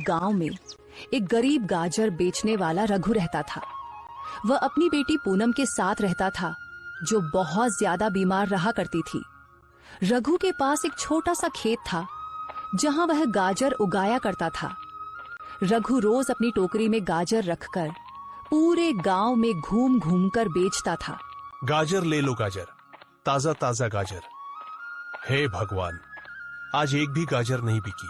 गांव में एक गरीब गाजर बेचने वाला रघु रहता था। वह अपनी बेटी पूनम के साथ रहता था, जो बहुत ज्यादा बीमार रहा करती थी। रघु के पास एक छोटा सा खेत था, जहां वह गाजर उगाया करता था। रघु रोज अपनी टोकरी में गाजर रखकर पूरे गांव में घूम घूम कर बेचता था। गाजर ले लो गाजर, ताजा ताजा गाजर। हे भगवान, आज एक भी गाजर नहीं बिकी।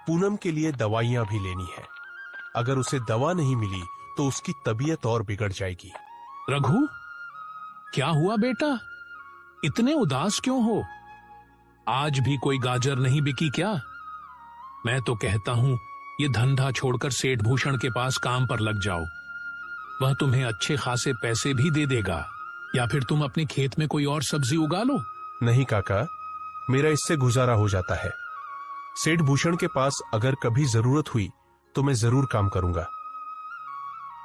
पूनम के लिए दवाइयां भी लेनी है। अगर उसे दवा नहीं मिली तो उसकी तबीयत और बिगड़ जाएगी। रघु, क्या हुआ बेटा? इतने उदास क्यों हो? आज भी कोई गाजर नहीं बिकी क्या? मैं तो कहता हूं ये धंधा छोड़कर सेठ भूषण के पास काम पर लग जाओ। वह तुम्हें अच्छे खासे पैसे भी दे देगा। या फिर तुम अपने खेत में कोई और सब्जी उगा लो। नहीं काका, मेरा इससे गुजारा हो जाता है। सेठ भूषण के पास अगर कभी जरूरत हुई तो मैं जरूर काम करूंगा।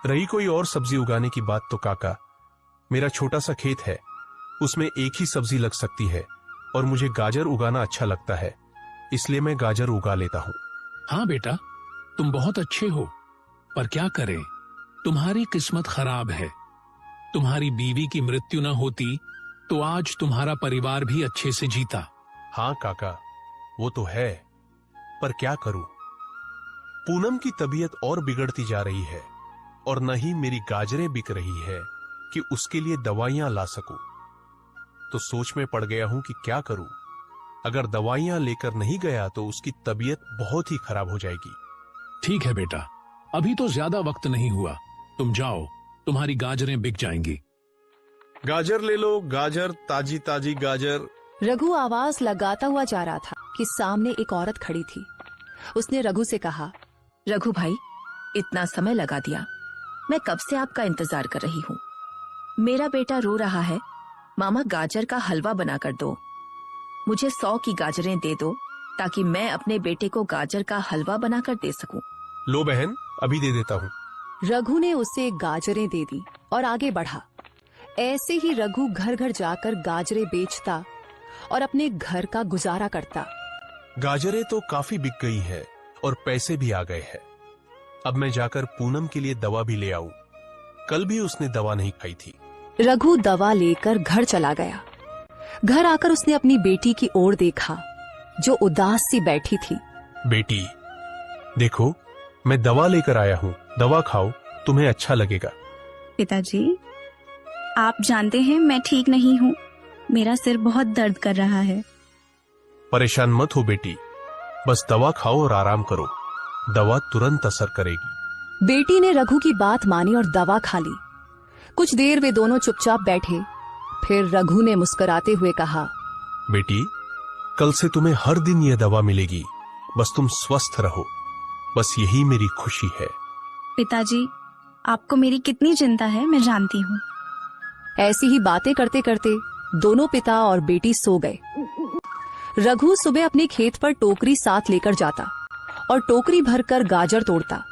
रही कोई और सब्जी उगाने की बात तो काका, मेरा छोटा सा खेत है, उसमें एक ही सब्जी लग सकती है और मुझे गाजर उगाना अच्छा लगता है, इसलिए मैं गाजर उगा लेता हूं। हाँ बेटा, तुम बहुत अच्छे हो, पर क्या करें, तुम्हारी किस्मत खराब है। तुम्हारी बीवी की मृत्यु न होती तो आज तुम्हारा परिवार भी अच्छे से जीता। हाँ काका, वो तो है, पर क्या करूं? पूनम की तबीयत और बिगड़ती जा रही है और न ही मेरी गाजरें बिक रही है कि उसके लिए दवाइयां ला सकूं। तो सोच में पड़ गया हूं कि क्या करूं। अगर दवाइयां लेकर नहीं गया तो उसकी तबीयत बहुत ही खराब हो जाएगी। ठीक है बेटा, अभी तो ज्यादा वक्त नहीं हुआ, तुम जाओ, तुम्हारी गाजरें बिक जाएंगी। गाजर ले लो गाजर, ताजी ताजी गाजर। रघु आवाज लगाता हुआ जा रहा था कि सामने एक औरत खड़ी थी। उसने रघु से कहा, रघु भाई, इतना समय लगा दिया, मैं कब से आपका इंतजार कर रही हूँ। मेरा बेटा रो रहा है, मामा गाजर का हलवा बनाकर दो। मुझे 100 की गाजरें दे दो ताकि मैं अपने बेटे को गाजर का हलवा बनाकर दे सकूं। लो बहन, अभी दे देता हूँ। रघु ने उसे गाजरें दे दी और आगे बढ़ा। ऐसे ही रघु घर घर जाकर गाजरें बेचता और अपने घर का गुजारा करता। गाजरें तो काफी बिक गई है और पैसे भी आ गए हैं। अब मैं जाकर पूनम के लिए दवा भी ले आऊं। कल भी उसने दवा नहीं खाई थी। रघु दवा लेकर घर चला गया। घर आकर उसने अपनी बेटी की ओर देखा, जो उदास सी बैठी थी। बेटी, देखो, मैं दवा लेकर आया हूँ, दवा खाओ, तुम्हें अच्छा लगेगा। पिताजी, आप जानते हैं मैं ठीक नहीं हूँ, मेरा सिर बहुत दर्द कर रहा है। परेशान मत हो बेटी, बस दवा खाओ और आराम करो, दवा तुरंत असर करेगी। बेटी ने रघु की बात मानी और दवा खा ली। कुछ देर वे दोनों चुपचाप बैठे। फिर रघु ने मुस्कुराते हुए कहा, बेटी, कल से तुम्हें हर दिन यह दवा मिलेगी, बस तुम स्वस्थ रहो, बस यही मेरी खुशी है। पिताजी, आपको मेरी कितनी चिंता है मैं जानती हूँ। ऐसी ही बातें करते करते दोनों पिता और बेटी सो गए। रघु सुबह अपने खेत पर टोकरी साथ लेकर जाता और टोकरी भरकर गाजर तोड़ता।